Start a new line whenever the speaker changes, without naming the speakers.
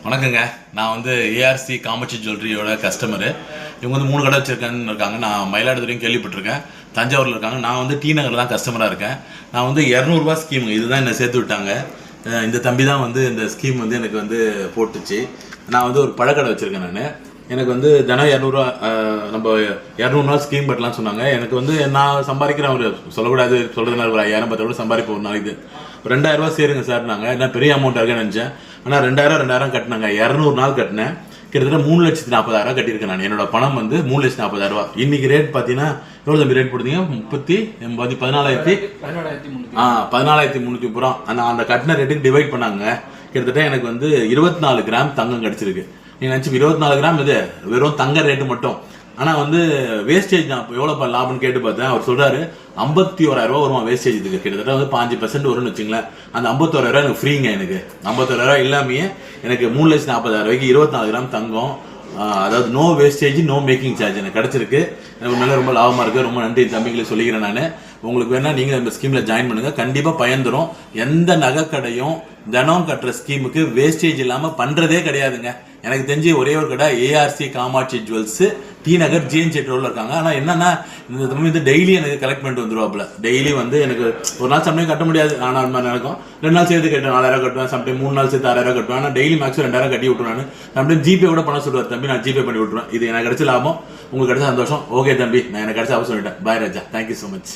வணக்கங்க. நான் வந்து ஏஆர்சி காமாட்சி ஜுவல்லரியோட கஸ்டமரு. இவங்க வந்து 3 கடை வச்சுருக்காங்க இருக்காங்க. நான் மயிலாடுதுறையும் கேள்விப்பட்டிருக்கேன், தஞ்சாவூரில் இருக்காங்க. நான் வந்து டி நகரில் தான் கஸ்டமராக இருக்கேன். நான் வந்து 200 ஸ்கீம் இதுதான் என்னை சேர்த்து விட்டாங்க. இந்த தம்பி தான் வந்து இந்த ஸ்கீம் வந்து எனக்கு வந்து போட்டுச்சு. நான் வந்து ஒரு பழக்கடை வச்சுருக்கேன். எனக்கு வந்து தினம் 200 நம்ம 200 நாள் ஸ்கீம் கட்டலாம்னு சொன்னாங்க. எனக்கு வந்து நான் சம்பாதிக்கிறேன், ஒரு சொல்லக்கூடாது சொல்கிறதுனால ஒரு 1000 10 சம்பாதிப்போம் ஒரு நாளைக்கு. 2000 சேருங்க சார். நாங்கள் என்ன பெரிய அமௌண்ட் இருக்குன்னு நினச்சேன். ஆனால் 2000 கட்டினாங்க. 200 நாள் கட்டினேன். கிட்டத்தட்ட 3,40,000 கட்டியிருக்கேன். நான் என்னோட பணம் வந்து 3,40,000. இன்னைக்கு ரேட் பார்த்தீங்கன்னா எவ்வளோ தம்பி ரேட் போடுறீங்க? 14,330. ஆனால் அந்த கட்டின ரேட்டுக்கு டிவைட் பண்ணாங்க. கிட்டத்தட்ட எனக்கு வந்து 24 கிராம் தங்கம் கிடச்சிருக்கு. நீங்கள் நினச்சி 24 கிராம் இது வெறும் தங்க ரேட்டு மட்டும். ஆனால் வந்து வேஸ்டேஜ் நான் எவ்வளோ லாபம்னு கேட்டு பார்த்தேன். அவர் சொல்கிறாரு 51,000 வருமா வேஸ்டேஜ். இதுக்கு கிட்டத்தட்ட வந்து 5% வரும்னு வச்சுங்களேன். அந்த 51,000 எனக்கு ஃப்ரீங்க. எனக்கு 51,000 இல்லாமையே எனக்கு 3,40,000 24 கிராம் தங்கம், அதாவது no wastage no making charge எனக்கு கிடச்சிருக்கு. எனக்கு மேலே ரொம்ப லாபமாக இருக்குது. ரொம்ப நன்றி தம்பிகளை சொல்லிக்கிறேன். நான் உங்களுக்கு வேணா நீங்கள் இந்த ஸ்கீமில் ஜாயின் பண்ணுங்கள், கண்டிப்பாக பயந்துரும். எந்த நகை கடையும் தினம் கட்டுற ஸ்கீமுக்கு வேஸ்டேஜ் இல்லாமல் பண்ணுறதே கிடையாதுங்க. எனக்கு தெரிஞ்சு ஒரே ஒரு கடை ஏஆர்சி காமாட்சி ஜுவல்ஸ், டி நகர் ஜிஎன்சி ரோடில் இருக்காங்க. ஆனால் என்னன்னா இந்த தம்பி வந்து டெய்லி எனக்கு கலெக்ட் பண்ணிட்டு வந்துருவாப்புல. டெய்லி வந்து எனக்கு ஒரு நாள் சம்டைம் கட்ட முடியாது, ஆனால் அது மாதிரி நடக்கும். 2 நாள் சேர்த்து கட்டுவேன், 4,000 கட்டுவேன். சம்டைம் 3 நாள் சேர்த்து 6,000 கட்டுவேன். ஆனால் டெய்லி மேக்ஸிமம் 2,000 கட்டி விட்டுருவானு. சம்டைம் ஜிபே கூட பண்ண சொல்லுவார் தம்பி, நான் ஜிபே பண்ணி விட்டுருவேன். இது எனக்கு கிடைச்ச லாபம், உங்களுக்கு கிடைச்ச சந்தோஷம். ஓகே தம்பி, நான் எனக்கு கிடைச்ச அவசரம் சொல்லிட்டேன். பாய் ராஜா, தேங்க்யூ ஸோ மச்.